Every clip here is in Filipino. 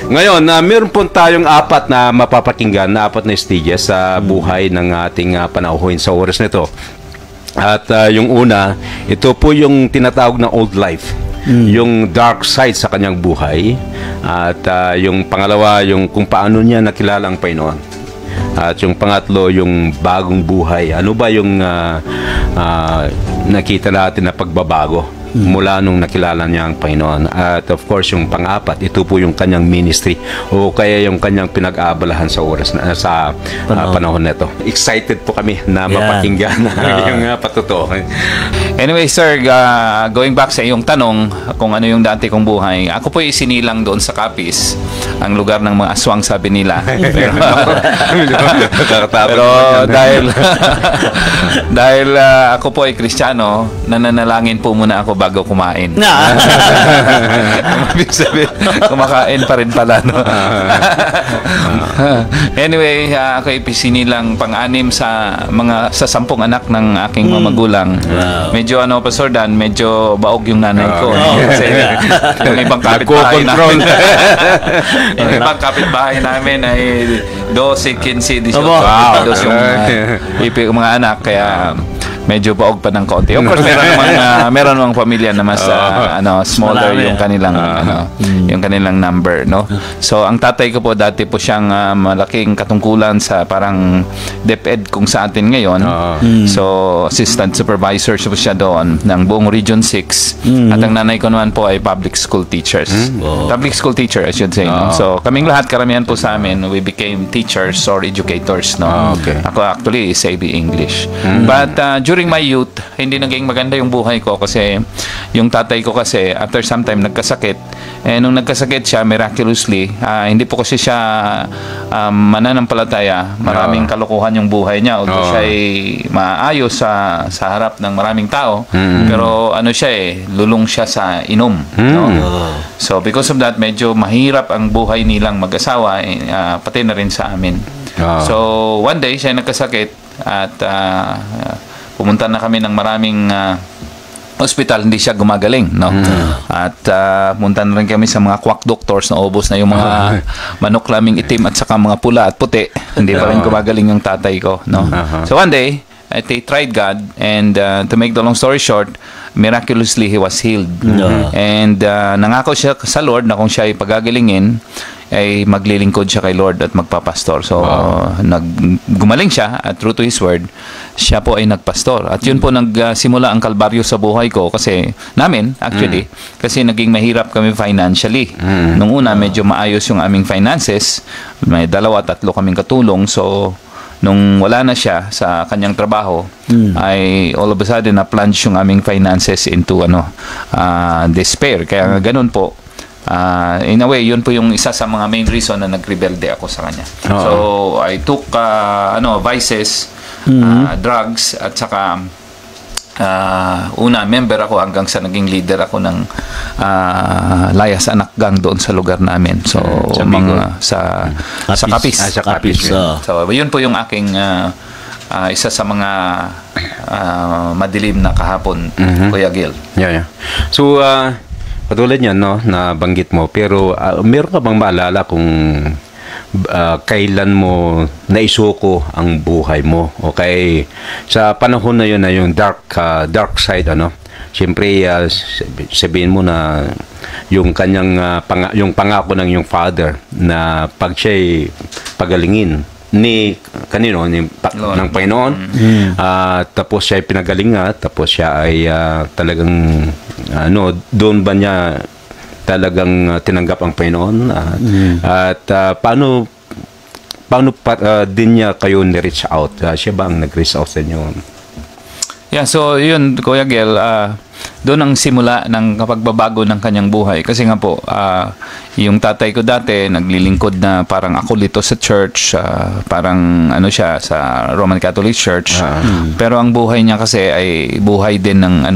Ngayon, meron po tayong apat na mapapakinggan, na apat na stages sa buhay ng ating panauhin sa oras nito. At yung una, ito po yung tinatawag na old life. Yung dark side sa kanyang buhay. At yung pangalawa, yung kung paano niya nakilala ang Panginoon. At yung pangatlo, yung bagong buhay. Ano ba yung nakita natin na pagbabago mula nung nakilala niya ang Panginoon? At of course, yung pang-apat, ito po yung kanyang ministry o kaya yung kanyang pinag-aabalahan sa oras na, sa panahon nito. Excited po kami na mapakinggan yung patuto. Anyway, sir, going back sa iyong tanong kung ano yung dati kong buhay, ako po isinilang doon sa Capiz, ang lugar ng mga aswang, sabi nila. Pero dahil ako po ay Kristiyano, nananalangin po muna ako bago kumain. Kumakain pa rin pala, no? Anyway, ako isinilang pang-anim sa 10 anak ng aking mga magulang. Medyo Pastor Dan, medyo baog yung nanay ko. Kasi yung ibang kapitbahay namin, yung ibang kapitbahay namin ay 12, 15, 18, yung mga anak. Kaya medyo baog pa ng kaunti. Of course, meron namang pamilya na mas smaller yung kanilang yung kanilang number, no. So ang tatay ko po dati po siyang malaking katungkulan sa parang DepEd kung sa atin ngayon. So assistant supervisor po siya doon ng buong Region 6. At ang nanay ko naman po ay public school teachers. Public school teacher, I should say. No? So kaming lahat, karamihan po sa amin, we became teachers or educators, no. Ako actually is AB English. But during my youth, hindi naging maganda yung buhay ko kasi yung tatay ko kasi after some time nagkasakit. Nung nagkasakit siya, miraculously, hindi po kasi siya mananampalataya. Maraming kalokohan yung buhay niya. Although siya ay maayos sa harap ng maraming tao. Pero siya lulong siya sa inom. No? So because of that, medyo mahirap ang buhay nilang mag-asawa, pati na rin sa amin. So one day, siya nagkasakit at pumunta na kami ng maraming hospital, hindi siya gumagaling, no? At pumunta na rin kami sa mga quack doctors na ubos na yung mga manok laming itim at saka mga pula at puti. Hindi pa rin gumagaling yung tatay ko, no? So one day, they tried God, and to make the long story short, miraculously he was healed. And nangako siya sa Lord na kung siya ay pagagalingin, ay maglilingkod siya kay Lord at magpapastor. So gumaling siya at true to His word, siya po ay nagpastor. At yun po nagsimula ang kalbaryo sa buhay ko kasi namin actually, kasi naging mahirap kami financially. Nung una medyo maayos yung aming finances, may 2-3 kaming katulong. So nung wala na siya sa kanyang trabaho, ay all of a sudden na-plunge yung aming finances into despair. Kaya ganun po. In a way, yun po yung isa sa mga main reason na nagrebelde ako sa kanya. So I took vices, drugs, at saka una, member ako hanggang sa naging leader ako ng Layas Anak Gang doon sa lugar namin. So sa Capiz. Sa Capiz. So yun po yung aking isa sa mga madilim na kahapon, Kuya Gil. So katulad niyan, no, na banggit mo, pero meron ka bang maalala kung kailan mo naisuko ang buhay mo? Okay, sa panahon na yun na yung dark side, siyempre sabihin mo na yung kanyang yung pangako ng yung father na pag siya'y pagalingin ni ng Panginoon, tapos siya ay pinagalinga, tapos siya ay talagang doon ba niya talagang tinanggap ang Panginoon, at paano din niya kayo ni-reach out? Siya ba ang nag-reach out sa inyo? So yun, Kuya Gel, doon ang simula ng pagbabago ng kanyang buhay. Kasi nga po, yung tatay ko dati, naglilingkod na parang akolito sa church, parang siya sa Roman Catholic Church. Pero ang buhay niya kasi ay buhay din ng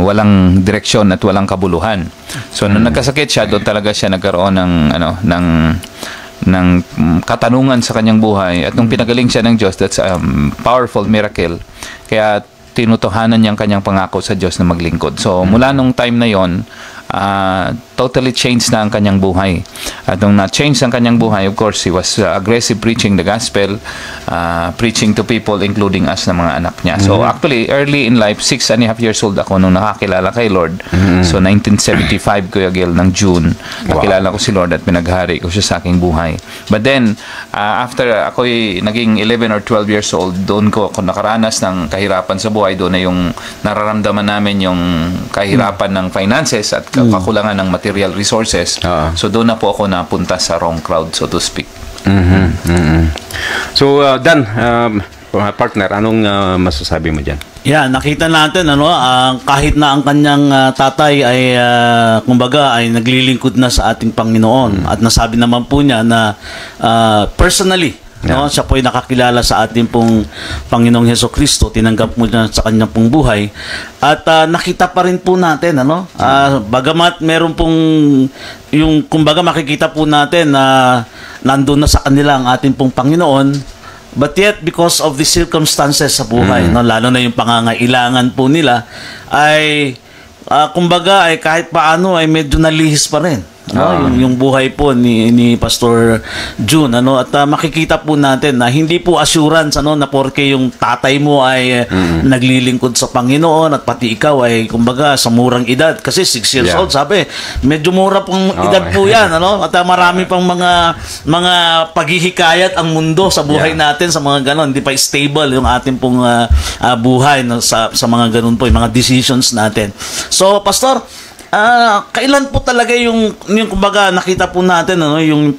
walang direksyon at walang kabuluhan. So nung nagkasakit siya, doon talaga siya nagkaroon ng katanungan sa kanyang buhay. At nung pinagaling siya ng Diyos, that's a powerful miracle. Kaya tinutuhanan niyang kanyang pangako sa Diyos na maglingkod. So mula nung time na yon, totally changed na ang kanyang buhay. At nung na-change ang kanyang buhay, of course, he was aggressive preaching the gospel, preaching to people, including us na mga anak niya. So actually, early in life, 6.5 years old ako nung nakakilala kay Lord. So 1975, Kuya Gil, ng June, nakilala ko si Lord at pinaghari ko siya sa aking buhay. But then, after ako'y naging 11 or 12 years old, doon ko ako nakaranas ng kahirapan sa buhay. Doon na yung nararamdaman namin yung kahirapan ng finances at kakulangan ng material resources. So doon na po ako napunta sa wrong crowd, so to speak. So Dan, partner, anong masasabi mo dyan? Yeah, nakita natin kahit na ang kanyang tatay ay kumbaga ay naglilingkod na sa ating Panginoon at nasabi naman po niya na personally siya po ay nakakilala sa ating pong Panginoong Hesukristo, tinanggap mo niya sa kanyang pong buhay at nakita pa rin po natin bagamat meron pong yung kumbaga makikita po natin na nandun na sa kanila ang ating pong Panginoon, but yet because of the circumstances sa buhay, lalo na yung pangangailangan po nila ay kumbaga ay kahit paano ay medyo nalihis pa rin. Yung buhay po ni Pastor June at makikita po natin na hindi po assurance na porke yung tatay mo ay naglilingkod sa Panginoon at pati ikaw ay kumbaga sa murang edad kasi 6 years old, sabi medyo mura pong edad po yan at marami pang mga paghihikayat ang mundo sa buhay natin sa mga ganon, hindi pa stable yung ating pong buhay sa mga ganon po yung mga decisions natin. So Pastor, kailan po talaga yung kumbaga nakita po natin yung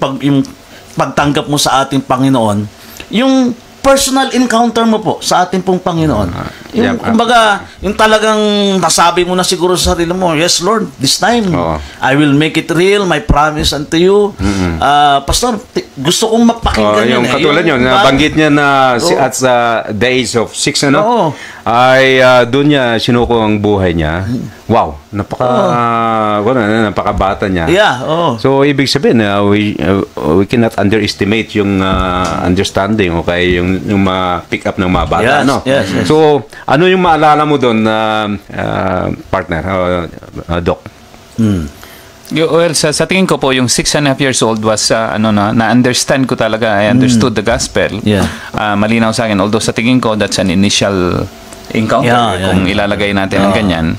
pagtanggap mo sa ating Panginoon, yung personal encounter mo po sa ating pong Panginoon, yung kumbaga yung talagang nasabi mo na siguro sa sarili mo, yes Lord, this time I will make it real, my promise unto you. Pastor, gusto kong mapakinggan yung katulad yun, nabanggit niya na at sa the age of 6 ay doon niya sinuko ang buhay niya. Wow, napakabata niya. So ibig sabihin we cannot underestimate yung understanding yung ma-pick up ng mga bata, yes. So ano yung maalala mo doon partner, Doc? Well, sa tingin ko po, yung 6.5 years old was, na-understand ko talaga. I understood the gospel. Malinaw sa akin. Although sa tingin ko, that's an initial encounter kung ilalagay natin ang ganyan.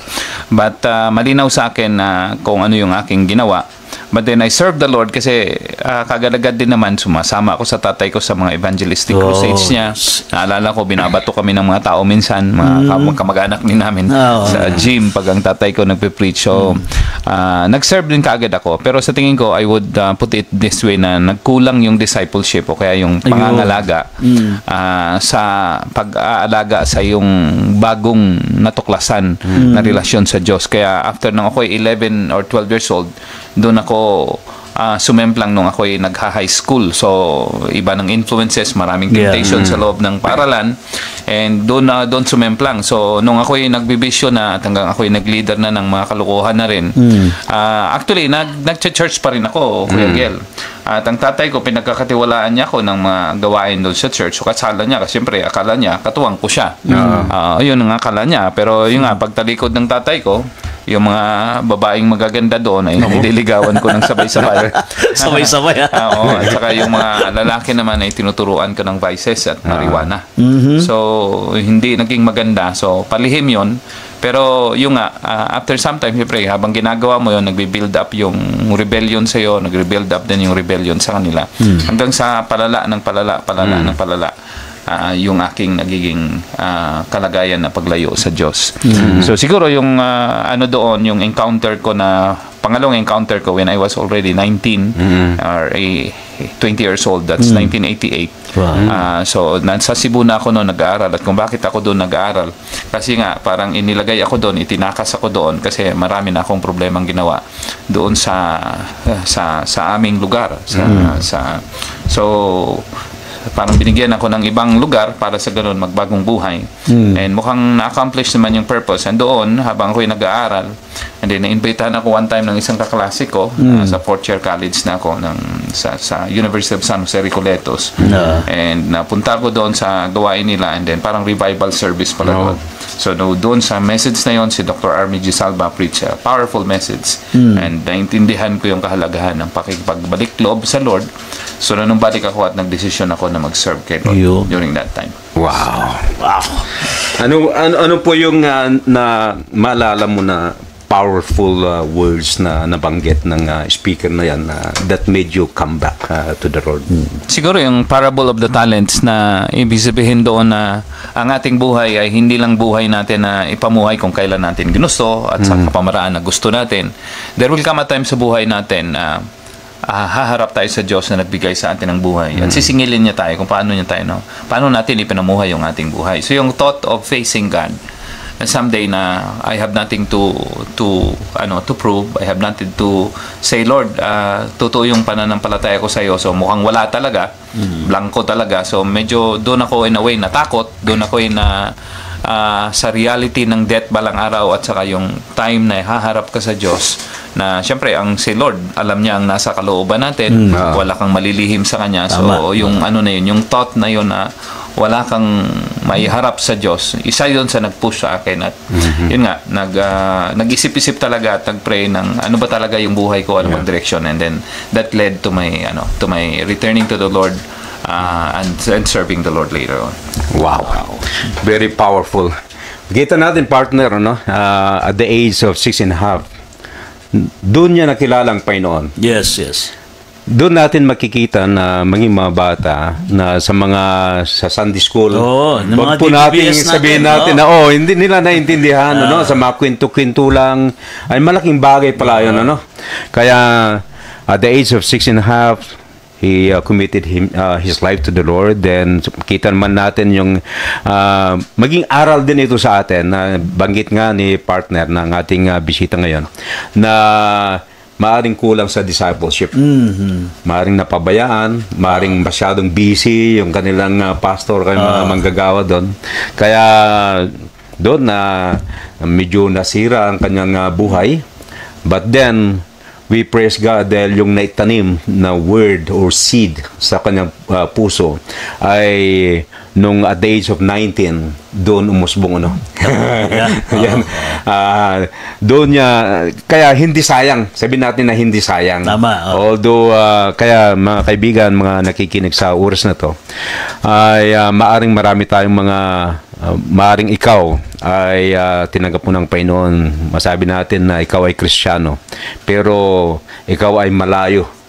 But malinaw sa akin na kung ano yung aking ginawa. But then I served the Lord kasi kagalagad din naman sumasama ako sa tatay ko sa mga evangelistic crusades niya. Naalala ko, binabato kami ng mga tao minsan, mga kamag-anak din namin sa gym pag ang tatay ko nagpe-preach. So, nag-serve din kaagad ako. Pero sa tingin ko, I would put it this way na nagkulang yung discipleship o kaya yung pangangalaga sa pag-aalaga sa yung bagong natuklasan na relasyon sa Diyos. Kaya after nang ako 11 or 12 years old, doon ako sumemplang nung ako'y nagha-high school. So, iba ng influences, maraming temptation sa loob ng paaralan. And doon sumemplang. So, nung ako'y nagbibisyo na at hanggang ako'y nag-leader na ng mga kalukuhan na rin, actually, nag-church pa rin ako, Kuya Gel. At ang tatay ko, pinagkakatiwalaan niya ako ng mga gawain doon sa church. So, kasala niya, kasi siyempre, akala niya, katuwang ko siya. Yun ang akala niya. Pero yung pagtalikod ng tatay ko, yung mga babaeng magaganda doon ay nililigawan ko ng sabay-sabay. Sabay-sabay. Oo, at saka yung mga lalaki naman ay tinuturuan ko ng vices at marijuana. So, hindi naging maganda. So, palihim yon. Pero yung after some time, siyempre, habang ginagawa mo yon, nagbe-build up yung rebellion sa'yo, nagre-build up din yung rebellion sa kanila. Hanggang sa palala ng palala. Yung aking nagiging kalagayan na paglayo sa Diyos. So siguro yung doon, yung encounter ko na pangalawang encounter ko when I was already 19 or 20 years old, that's 1988. So nasa Cebu na ako noon nag-aaral. At kung bakit ako doon nag-aaral, kasi nga parang inilagay ako doon, itinakas ako doon kasi marami na akong problemang ginawa doon sa aming lugar. So parang binigyan ako ng ibang lugar para sa ganoon magbagong buhay. And mukhang na-accomplish naman yung purpose. And doon, habang ako'y nag-aaral, and then na-invitahan ako one time ng isang kaklase ko sa fourth year college na ako ng sa University of San Jose Recoletos. No. And napunta ko doon sa gawain nila, and then parang revival service pala doon. So doon sa message na yon, si Dr. Army G. Salva preach a powerful message. And naintindihan ko yung kahalagahan ng pakipagbalik loob sa Lord. So nung balik ako at nagdesisyon ako na mag-serve kay Lord during that time. Wow. Wow. Ano po yung na maalala mo na powerful words na nabanggit ng speaker na yan that made you come back to the Lord? Siguro yung parable of the talents, na ibig sabihin doon na ang ating buhay ay hindi lang buhay natin na ipamuhay kung kailan natin ginusto at sa kapamaraan na gusto natin. There will come a time sa buhay natin na haharap tayo sa Diyos na nagbigay sa atin ng buhay at sisingilin niya tayo kung paano natin ipinamuhay yung ating buhay. So yung thought of facing God, and someday na I have nothing to prove, I have nothing to say, Lord, totoo yung pananampalataya ko sa iyo. So mukhang wala talaga, blanco talaga. So medyo doon ako in a way natakot, doon ako sa reality ng death balang araw, at saka yung time na haharap ka sa Diyos, na syempre ang si Lord alam niya ang nasa kalooban natin, wala kang malilihim sa Kanya. So yung yung thought na yun na wala kang maiharap sa Diyos, isa yun sa nag-push sa akin. At yun nga, nag-isip-isip talaga at nag-pray ng ano ba talaga yung buhay ko, ano bang direction, and then that led to my returning to the Lord and serving the Lord later on. Wow. Very powerful. Kita natin, partner, at the age of 6 and a half, doon niya nakilala ang Panginoon. Yes. Doon natin makikita na maging mga bata na sa Sunday school, wag po natin sabihin natin na hindi nila naintindihan, sa mga kwento-kwento lang, ay malaking bagay pala yun. Kaya at the age of 6 and a half, he committed his life to the Lord. Then kita naman natin yung maging aral din ito sa atin, na banggit nga ni partner ng ating bisita ngayon, na maaring kulang sa discipleship. Maaring napabayaan, maaring masyadong busy yung kanilang pastor, kay mga manggagawa doon. Kaya doon na medyo nasira ang kanyang buhay. But then we praise God dahil yung naitanim na word or seed sa kanyang puso ay nung at the age of 19, doon umusbong Yan. Doon niya, kaya hindi sayang. Sabihin natin na hindi sayang. Tama. Although, kaya mga kaibigan, mga nakikinig sa oras na to, ay maaring marami tayong maaring ikaw ay tinanggap mo ng Panginoon. Masabi natin na ikaw ay Kristiyano, pero ikaw ay malayo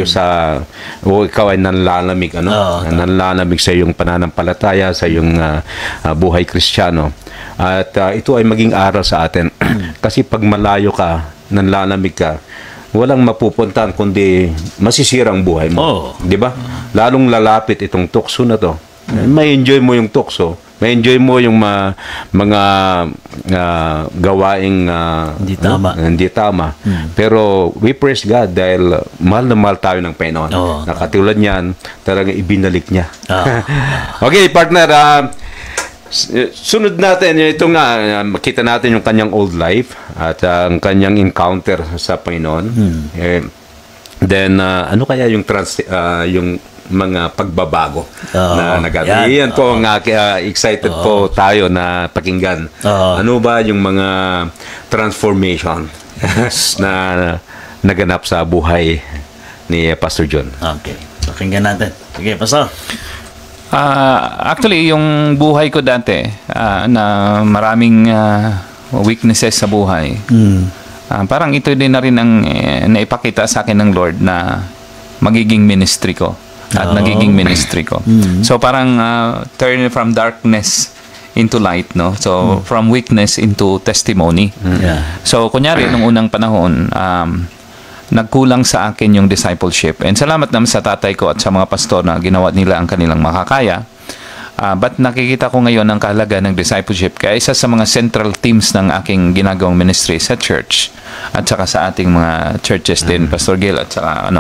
sa ikaw ay nanlalamig nanlalamig sa iyong pananampalataya, sa iyong buhay Kristiyano. At ito ay maging aral sa atin. Kasi pag malayo ka, nanlalamig ka, walang mapupuntahan kundi masisira ang buhay mo. Di ba? Lalong lalapit itong tukso na to. May enjoy mo yung tukso, may enjoy mo yung mga gawaing hindi tama. Pero we praise God dahil mahal na mahal tayo ng Panginoon. Nakatulad niyan, talagang ibinalik niya. Okay, partner, sunod natin, ito nga, makita natin yung kanyang old life at ang kanyang encounter sa Panginoon. Then, ano kaya yung mga pagbabago na nagagawa. Yan po ang excited po tayo na pakinggan. Ano ba yung mga transformation na naganap sa buhay ni Pastor John? Okay. Pakinggan natin. Sige, Pastor. Actually, yung buhay ko dati na maraming weaknesses sa buhay, parang ito din na rin ang naipakita sa akin ng Lord na magiging ministry ko. At nagiging ministry ko. So parang turn from darkness into light, no? So from weakness into testimony. So kunyari nung unang panahon, nagkulang sa akin yung discipleship. And salamat naman sa tatay ko at sa mga pastor na ginawa nila ang kanilang makakaya. But nakikita ko ngayon ang kahalaga ng discipleship. Kaya isa sa mga central themes ng aking ginagawang ministry sa church at saka sa ating mga churches din, Pastor Gil at saka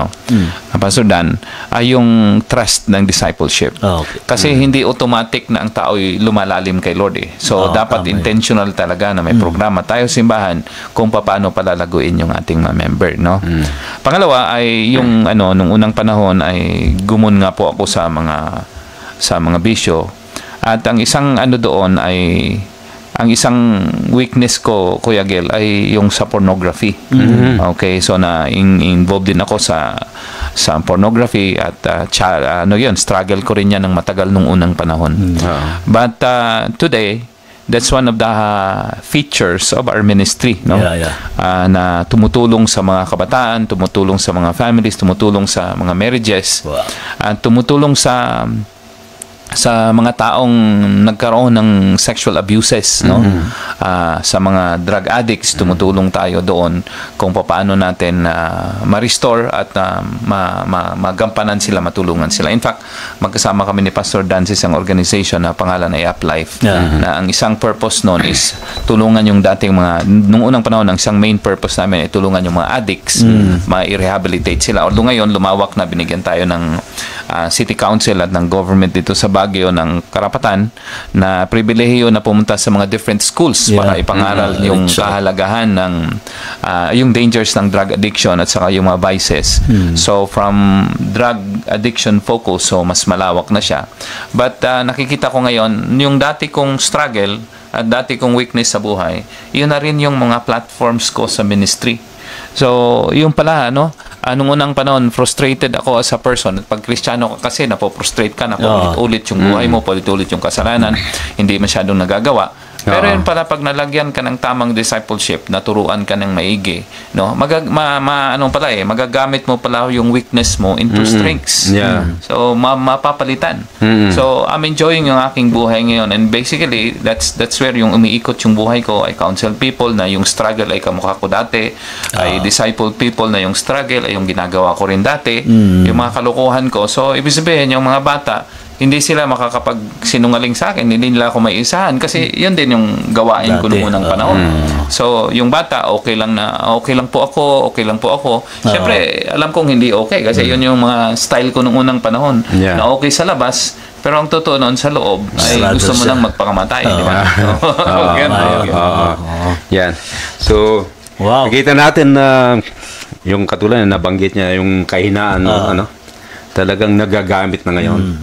Pastor Dan, ay yung trust ng discipleship. Okay. Kasi hindi automatic na ang tao'y lumalalim kay Lord eh. So dapat intentional talaga na may programa tayo simbahan kung paano palalaguin yung ating mga member, no? Pangalawa ay yung nung unang panahon ay gumun nga po ako sa mga bisyo. At ang isang doon ay ang isang weakness ko, Kuya Gel, ay yung sa pornography. Okay, so involved din ako sa pornography at struggle ko rin yan ng matagal nung unang panahon. But today, that's one of the features of our ministry, no? Na tumutulong sa mga kabataan, tumutulong sa mga families, tumutulong sa mga marriages, at tumutulong sa mga taong nagkaroon ng sexual abuses, no? Sa mga drug addicts, tumutulong tayo doon kung paano natin ma-restore at magampanan sila, matulungan sila. In fact, magkasama kami ni Pastor Dan sa isang organization na pangalan ay Uplife, na ang isang purpose noon is tulungan yung dating nung unang panahon, ang isang main purpose namin ay tulungan yung mga addicts, ma-rehabilitate sila. Although ngayon, lumawak na, binigyan tayo ng City Council at ng government dito sa Baguio ng karapatan na pribilehiyo na pumunta sa mga different schools para ipangaral yung kahalagahan ng yung dangers ng drug addiction at saka yung mga vices. So from drug addiction focus, so mas malawak na siya. But nakikita ko ngayon yung dati kong struggle at dati kong weakness sa buhay, yun na rin yung mga platforms ko sa ministry. So, yung pala, nung unang panahon, frustrated ako as a person. At pag Kristiyano ka kasi, napoprostrate ka, paulit-ulit yung buhay mo, paulit-ulit yung kasalanan, hindi masyadong nagagawa. Pero yun pala, pag nalagyan ka ng tamang discipleship, naturuan ka ng maigi, no? Magagamit mo pala yung weakness mo into strengths. So, mapapalitan. So, I'm enjoying yung aking buhay ngayon. And basically, that's where yung umiikot yung buhay ko. I counsel people na yung struggle ay kamukha ko dati. I disciple people na yung struggle ay yung ginagawa ko rin dati. Yung mga kalokohan ko. So, ibig sabihin, yung mga bata, hindi sila makakapagsinungaling sa akin, hindi nila ako maisahan kasi yun din yung gawain ko noong unang panahon. So, yung bata, okay lang po ako. Siyempre, alam kong hindi okay kasi yun yung mga style ko noong unang panahon na okay sa labas, pero ang totoo noon sa loob ay gusto mo nang magpakamatay, di ba? Yan. So, nakita natin na yung katulad na nabanggit niya, yung kahinaan, talagang nagagamit na ngayon.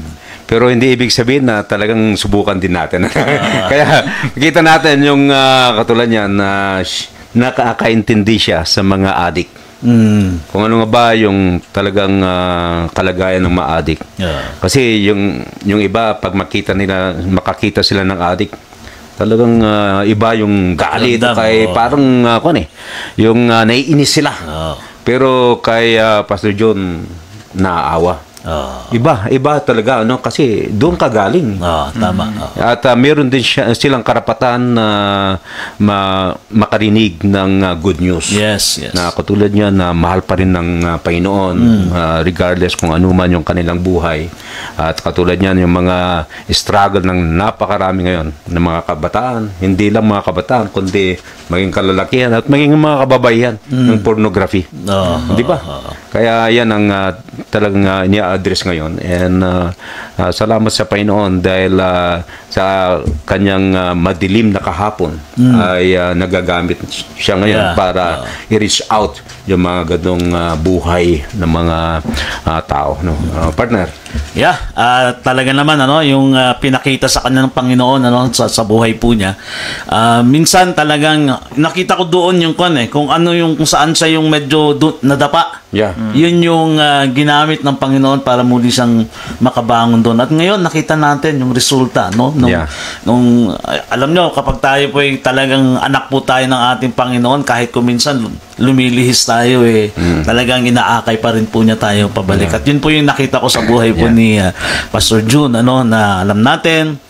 Pero hindi ibig sabihin na talagang subukan din natin. Kaya kita natin yung katulad niya na nakakaintindi siya sa mga adik. Kung ano nga ba yung talagang kalagayan ng mga adik. Kasi yung iba, pag makakita sila ng adik, talagang iba yung galit. Kay parang yung naiinis sila. Pero kay Pastor John, naaawa. Iba talaga, kasi doon ka galing. Tama. At meron din silang karapatan na makarinig ng good news. Yes. Na katulad niya na mahal pa rin ng Panginoon, regardless kung ano man yung kanilang buhay. At katulad niya yung mga struggle ng napakarami ngayon ng mga kabataan, hindi lang mga kabataan, kundi maging kalalakihan at maging mga kababaihan ng pornography. Di ba? Kaya yan ang talagang address ngayon, and salamat sa Panginoon dahil sa kanyang madilim na kahapon ay nagagamit siya ngayon para i-reach out yung mga ganong buhay ng mga tao, partner. Talaga naman yung pinakita sa kanya ng Panginoon sa buhay po niya. Minsan talagang nakita ko doon yung kung kung saan siya yung medyo nadapa. Yun yung ginamit ng Panginoon para muli siyang makabangon doon. At ngayon nakita natin yung resulta, nung alam nyo, kapag tayo po ay talagang anak po tayo ng ating Panginoon, kahit kung minsan lumilihis tayo talagang inaakay pa rin po niya tayo pabalik. At yun po yung nakita ko sa buhay po ni Pastor June, na alam natin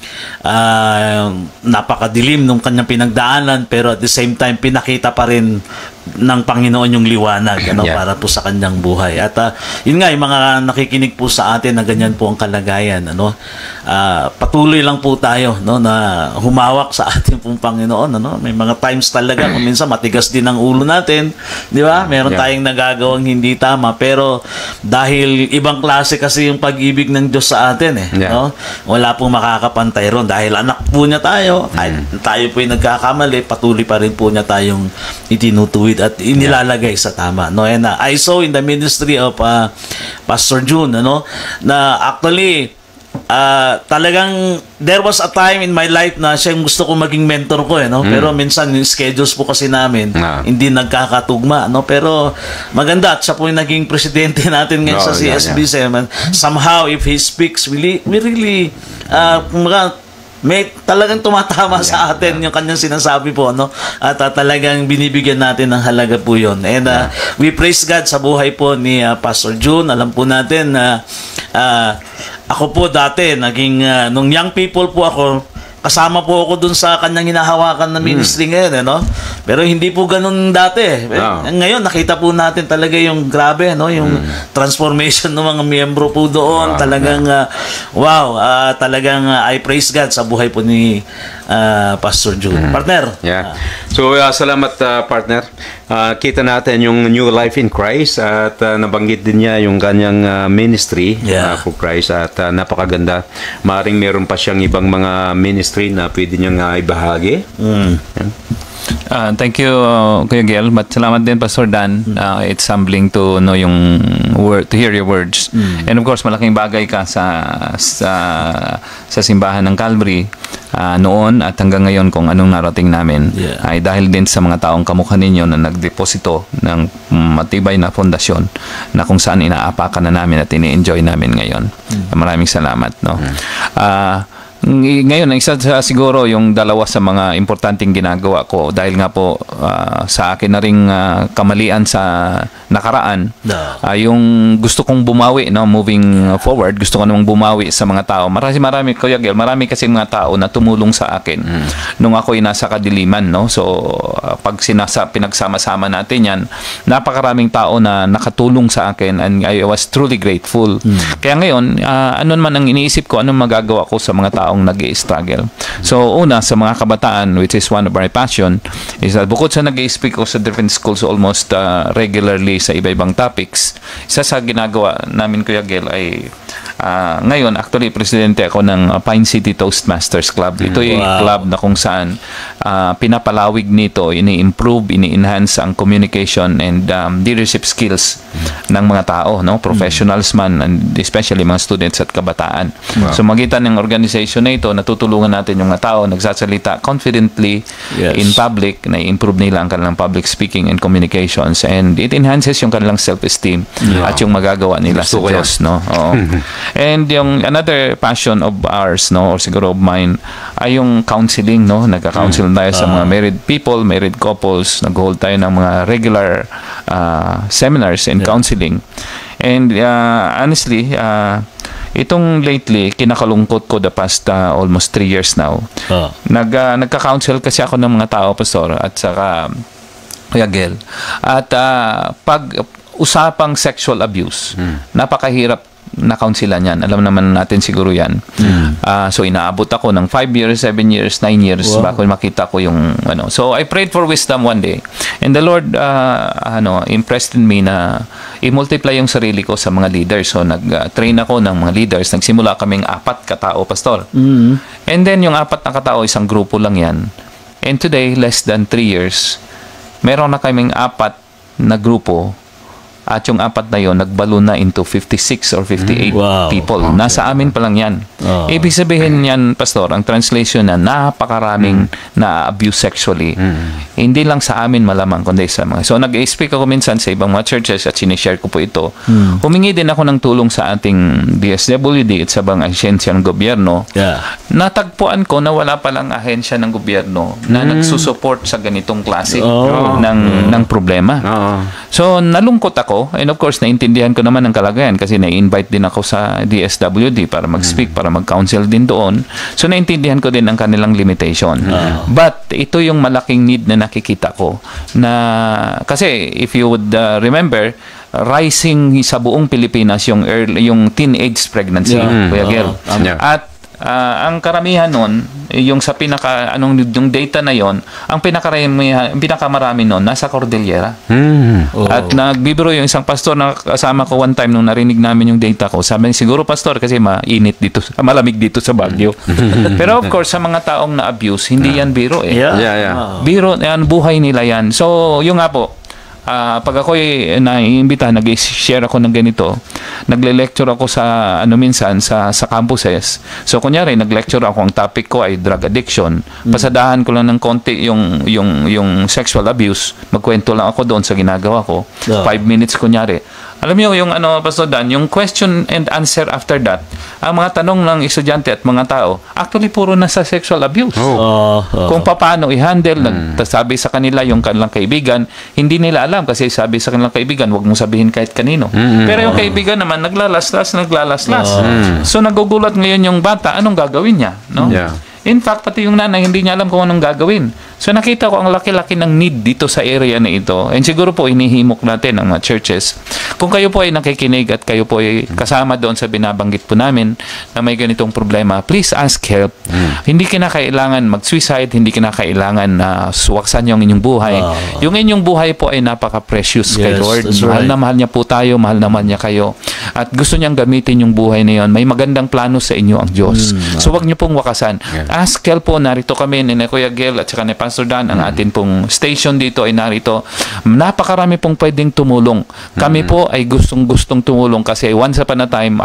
napakadilim nung kanyang pinagdaanan, pero at the same time pinakita pa rin ng Panginoon yung liwanag para po sa kanyang buhay. At yun nga, yung mga nakikinig po sa atin na ganyan po ang kalagayan, patuloy lang po tayo na humawak sa ating pong Panginoon. May mga times talaga kung minsan matigas din ang ulo natin, di ba? Meron tayong nagagawang hindi tama, pero dahil ibang klase kasi yung pag-ibig ng Diyos sa atin wala pong makakapantay ron. Dahil anak po niya tayo, kahit tayo po yung nagkakamali, patuloy pa rin po niya tayong itinutuwid at inilalagay sa tama. And I saw in the ministry of Pastor June na actually talagang there was a time in my life na siya yung gusto ko maging mentor ko pero minsan yung schedules po kasi namin hindi nagkakatugma pero maganda at siya po yung naging presidente natin ngayon sa CSB7. Somehow if he speaks we really may talagang tumatama sa atin yung kanyang sinasabi po at talagang binibigyan natin ng halaga po yun. And we praise God sa buhay po ni Pastor June. Alam po natin na ako po dati naging nung young people po ako, kasama po ako dun sa kanyang hinahawakan na ministry ngayon pero hindi po ganun dati. Ngayon nakita po natin talaga yung grabe yung transformation ng mga miyembro po doon. Talagang talagang I praise God sa buhay po ni Pastor June. Partner. So salamat partner. Kita natin yung new life in Christ at nabanggit din niya yung kanyang ministry for Christ at napakaganda. Maring meron pa siyang ibang mga ministry na pwede niyang ibahagi. Thank you, Kuya Gel. But salamat din, Pastor Dan. It's humbling to know yung word, to hear your words. And of course, malaking bagay ka sa simbahan ng Calvary noon at hanggang ngayon kung anong narating namin ay dahil din sa mga taong kamukha ninyo na nagdeposito ng matibay na fondasyon na kung saan inaapakan na namin at ini-enjoy namin ngayon. Maraming salamat. Ngayon, isa siguro yung dalawa sa mga importanteng ginagawa ko dahil nga po sa akin na ring kamalian sa nakaraan, yung gusto kong bumawi, moving forward, gusto ko namang bumawi sa mga tao. Marami, Kuya Gel, marami kasi mga tao na tumulong sa akin nung ako'y nasa kadiliman. So, pag pinagsama-sama natin yan, napakaraming tao na nakatulong sa akin and I was truly grateful. Kaya ngayon, ano naman ang iniisip ko, anong magagawa ko sa mga taong nag-i-struggle. So, una, sa mga kabataan, which is one of our passion, is that bukod sa nag-i-speak ko sa different schools almost regularly sa iba-ibang topics, isa sa ginagawa namin, Kuya Gel, ay ngayon, actually, presidente ako ng Pine City Toastmasters Club. Ito ay club na kung saan pinapalawig nito, ini-improve, ini-enhance ang communication and leadership skills ng mga tao, professionals man, and especially mga students at kabataan. So, magitan ng organization na ito, natutulungan natin yung mga tao nagsasalita confidently in public, na i-improve nila ang kanilang public speaking and communications, and it enhances yung kanilang self-esteem at yung magagawa nila sa Diyos. And yung another passion of ours, or siguro of mine, ay yung counseling. Nagka-counsel tayo sa mga married people, married couples, nag-hold tayo ng mga regular seminars and counseling. And honestly, itong lately, kinakalungkot ko the past almost 3 years now. Nagka-counsel kasi ako ng mga tao, Pastor, at saka Kuya Gel. At pag usapang sexual abuse, napakahirap na counselan yan. Alam naman natin siguro yan. So, inaabot ako ng 5 years, 7 years, 9 years bago makita ko yung So, I prayed for wisdom one day. And the Lord impressed in me na i-multiply yung sarili ko sa mga leaders. So, nag-train ako ng mga leaders. Nagsimula kaming 4 katao, Pastor. And then, yung 4 na katao, isang grupo lang yan. And today, less than 3 years, meron na kaming 4 na grupo. At yung 4 na yun, nagbalo na into 56 or 58 people. Nasa amin pa lang yan. Ibig sabihin yan, Pastor, ang translation na napakaraming na-abuse sexually. Hindi lang sa amin malamang, kundi sa mga. So, nag-speak ako minsan sa ibang mga churches at sinishare ko po ito. Humingi din ako ng tulong sa ating DSWD at sa bang ahensya ng gobyerno. Natagpuan ko na wala palang ahensya ng gobyerno na nagsusupport sa ganitong klase ng problema. So, nalungkot ako ako, and of course, naintindihan ko naman ang kalagayan kasi na-invite din ako sa DSWD para mag-speak, para mag-counsel din doon. So, naintindihan ko din ang kanilang limitation. But, ito yung malaking need na nakikita ko. Kasi, if you would remember, rising sa buong Pilipinas yung teenage pregnancy, Kuya Gel. At ang karamihan nun, yung sa yung data na yon, ang pinakamarami nun nasa Cordillera. At nagbibiro yung isang pastor na kasama ko one time nung narinig namin yung data ko. Sabi, siguro pastor kasi mainit dito, malamig dito sa Baguio. Pero of course, sa mga taong na-abuse, hindi yan biro eh. Biro, yan, buhay nila yan. So, yung nga po, pag ako'y naiimbita, nag-share ako ng ganito, nagle-lecture ako sa minsan sa campuses. So kunyari nag-lecture ako, ang topic ko ay drug addiction. Pasadahan ko lang ng konti yung sexual abuse. Magkwento lang ako doon sa ginagawa ko. 5 minutes kunyari. Alam niyo yung Pastor Dan, yung question and answer after that, ang mga tanong ng estudyante at mga tao, actually puro na sa sexual abuse. Kung paano i-handle, sabi sa kanila yung kanilang kaibigan, hindi nila alam kasi sabi sa kanilang kaibigan, wag mong sabihin kahit kanino. Pero yung kaibigan naman, naglalaslas. So nagugulat ngayon yung bata, anong gagawin niya? No? In fact, pati yung nanay, hindi niya alam kung anong gagawin. So nakita ko ang laki-laki ng need dito sa area na ito. And siguro po inihimok natin ang mga churches. Kung kayo po ay nakikinig at kayo po ay kasama doon sa binabanggit po namin na may ganitong problema, please ask help. Hindi kinakailangan mag-suicide, hindi kinakailangan na suwaksan yung inyong buhay. Yung inyong buhay po ay napaka-precious kay Lord. Mahal na mahal niya po tayo, mahal naman niya kayo. At gusto niyang gamitin yung buhay na yun. May magandang plano sa inyo ang Diyos. So wag niyo pong wakasan. Ask help po, narito kami ni Kuya Gel at saka ni Pastor Dan, ang atin pong station dito ay narito. Napakarami pong pwedeng tumulong. Kami po ay gustong-gustong tumulong kasi once upon a time,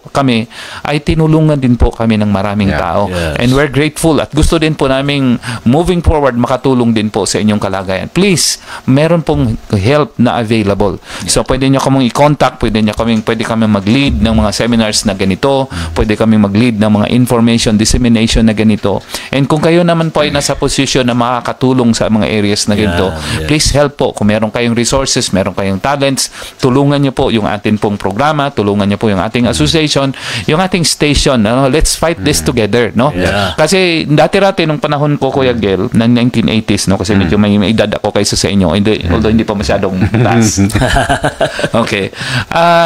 kami ay tinulungan din po kami ng maraming tao. And we're grateful at gusto din po naming moving forward, makatulong din po sa inyong kalagayan. Please, meron pong help na available. So pwede nyo kaming i-contact, pwede kami mag-lead ng mga seminars na ganito, pwede kami mag-lead ng mga information dissemination na ganito. And kung kayo naman po ay nasa posisyon na makakatulong sa mga areas na ganito, please help po. Kung meron kayong resources, meron kayong talents, tulungan niyo po yung atin pong programa, tulungan niyo po yung ating association, yung ating station. Let's fight this together. No? Kasi dati-rati nung panahon ko, Kuya Gel, ng 1980s, no? Kasi medyo may edad ako kaysa sa inyo, although hindi pa masyadong taas. Okay.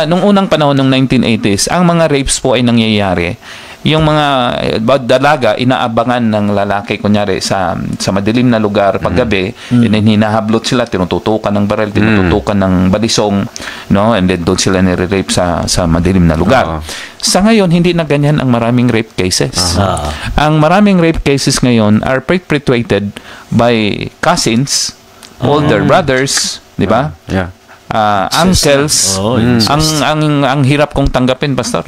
Nung unang panahon ng 1980s, ang mga rapes po ay nangyayari. Yung mga dalaga, inaabangan ng lalaki, kunyari, sa madilim na lugar paggabi, hinahablot sila, tinututukan ng baril, tinututukan ng balisong, no? And then doon sila nire-rape sa madilim na lugar. Sa ngayon, hindi na ganyan ang maraming rape cases. Ang maraming rape cases ngayon are perpetrated by cousins, older brothers, di ba? Uncles, ang hirap kong tanggapin, Pastor,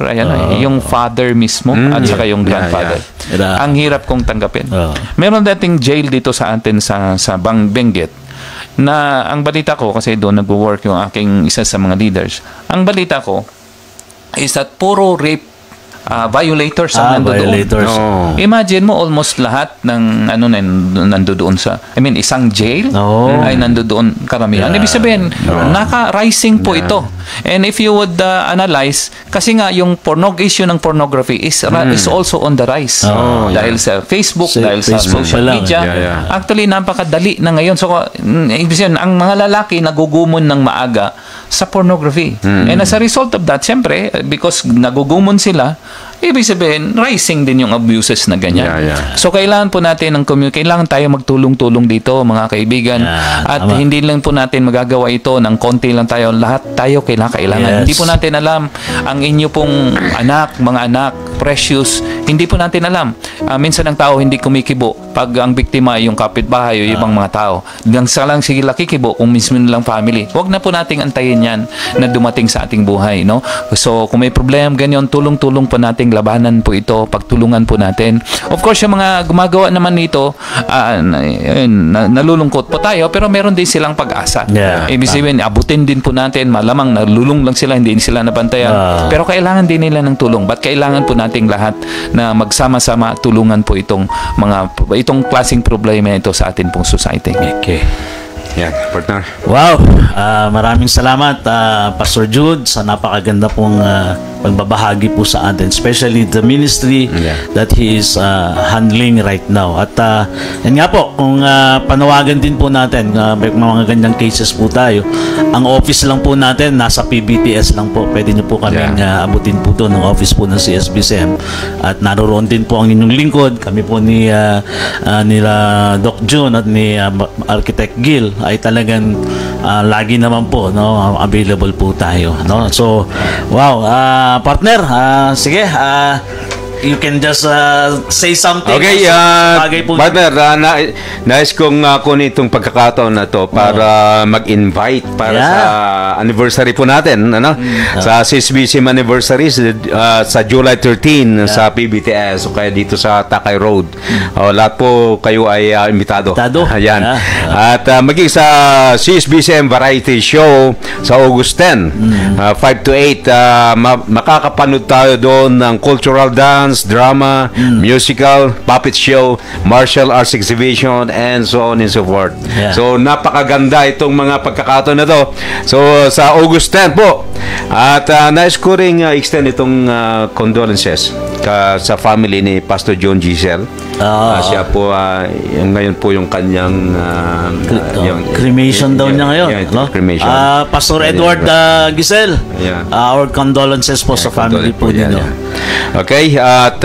yung father mismo at saka yung grandfather. Ang hirap kong tanggapin. Meron dating jail dito sa atin sa Benguet na ang balita ko, kasi doon nag-work yung aking isa sa mga leaders, ang balita ko is that puro rape violators ang nandoon. Imagine mo, almost lahat ng nandoon sa, isang jail ay nandoon karamihan. Ibig sabihin, naka-rising po ito. And if you would analyze, kasi nga yung issue ng pornography is also on the rise. Dahil sa Facebook, dahil sa social media. Actually, napakadali na ngayon. So, ibig sabihin, ang mga lalaki nagugumon ng maaga sa pornography. And as a result of that, siyempre, because nagugumon sila, ibig sabihin, rising din yung abuses na ganyan. So, kailangan po natin ng community, kailangan tayo magtulong-tulong dito, mga kaibigan. At hindi lang po natin magagawa ito ng konti lang tayo. Lahat tayo kailangan. Hindi po natin alam ang inyo pong mga anak, precious, hindi po natin alam. Minsan ang tao hindi kumikibo pag ang biktima ay yung kapitbahay o ibang mga tao. Nang lang sila kikibo kung mismo nilang family. Huwag na po nating antayin yan na dumating sa ating buhay. No? So, kung may problem ganyan, tulong-tulong po nating labanan po ito, pagtulungan po natin. Of course, yung mga gumagawa naman nito, nalulungkot po tayo, pero meron din silang pag-asa. Ibig sabihin, abutin din po natin, malamang nalulung lang sila, hindi sila nabantayan. Pero kailangan din nila ng tulong. Ba't kailangan po nating lahat na magsama-sama tulungan po itong klaseng problema ito sa atin pong society. Okay. Yan, partner. Wow, maraming salamat Pastor Jude sa napakaganda pong pagbabahagi po sa atin, especially the ministry that he is handling right now. At yan nga po, kung panawagan din po natin, may mga ganyang cases po tayo, ang office lang po natin nasa PBTS lang po. Pwede nyo po kaming abutin po doon ng office po ng CSBCM. At naroon din po ang inyong lingkod, kami po ni nila Doc June at ni Architect Gil ay talagang lagi naman po, no, available po tayo, no. So wow, partner, sige, you can just say something. Okay, partner, nais kong kunin itong pagkakataon na to para mag-invite para sa anniversary po natin, ano? Sa CSBCM anniversary sa July 13 sa PBTS, o kaya dito sa Takay Road. Lahat po kayo ay imbitado. Ayan. At maging sa CSBCM Variety Show sa August 10, 5 to 8, makakapanood tayo doon ng cultural dance, drama, musical, puppet show, martial arts exhibition, and so on and so forth. So napakaganda itong mga pagkakataon na to. So sa August 10 po. At nais ko rin extend itong condolences sa family ni Pastor John Giselle. Siya po ngayon po yung kanyang cremation daw niya ngayon, no? Cremation. Pastor Edward Giselle, our condolences po sa family po ninyo. Okay, at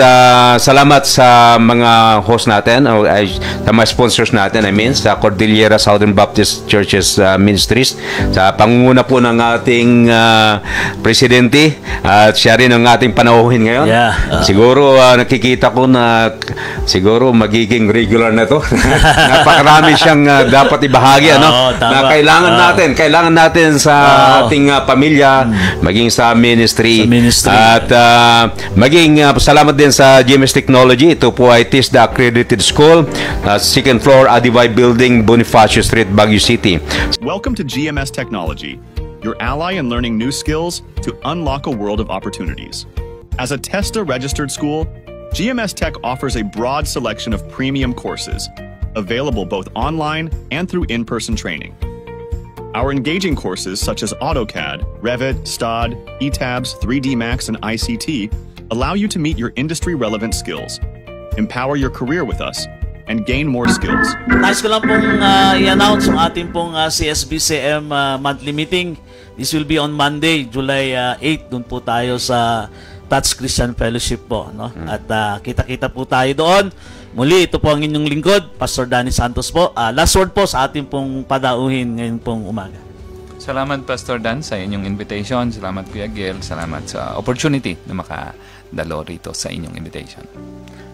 salamat sa mga host natin, sa mga sponsors natin, sa Cordillera Southern Baptist Churches Ministries, sa pangunguna po ng ating presidente, at siya rin ang ating panauhin ngayon. Siguro nakikita ko na siguro magiging regular na to. Napakarami siyang dapat ibahagi, ano? Na kailangan natin sa ating pamilya, maging sa ministry. At maging salamat din sa GMS Technology. Ito po ay TISDA accredited school, second floor, Adivay Building, Bonifacio Street, Baguio City. Welcome to GMS Technology, your ally in learning new skills to unlock a world of opportunities. As a TESDA registered school, GMS Tech offers a broad selection of premium courses, available both online and through in-person training. Our engaging courses such as AutoCAD, Revit, STAAD, ETABS, 3D Max, and ICT allow you to meet your industry-relevant skills, empower your career with us, and gain more skills. Nice ko lang pong i-announce ang ating pong CSBCM monthly meeting. This will be on Monday, July 8. Doon po tayo sa Touch Christian Fellowship po, no? At kita-kita po tayo doon. Muli, ito po ang inyong lingkod, Pastor Danny Santos po. Last word po sa ating pong padauhin ngayon pong umaga. Salamat, Pastor Dan, sa inyong invitation. Salamat, Kuya Gil. Salamat sa opportunity na makadalo rito sa inyong invitation.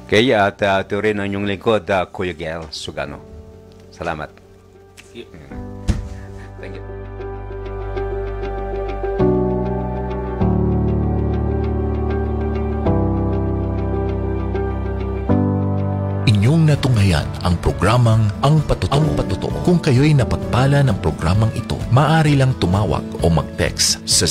Okay, at ito rin ang inyong lingkod, Kuya Gil Sugano. Salamat. Thank you. Inyong natunghayan ang programang Ang Patotoo. Kung kayo'y napagpala ng programang ito, maaari lang tumawag o mag-text sa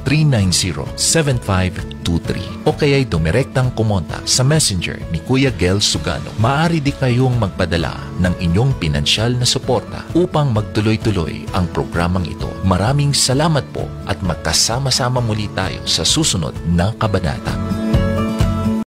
0967-390-7523 o kaya'y dumirektang kumontak sa messenger ni Kuya Gel Sugano. Maaari di kayong magpadala ng inyong pinansyal na suporta upang magtuloy-tuloy ang programang ito. Maraming salamat po at magkasama-sama muli tayo sa susunod na kabanata.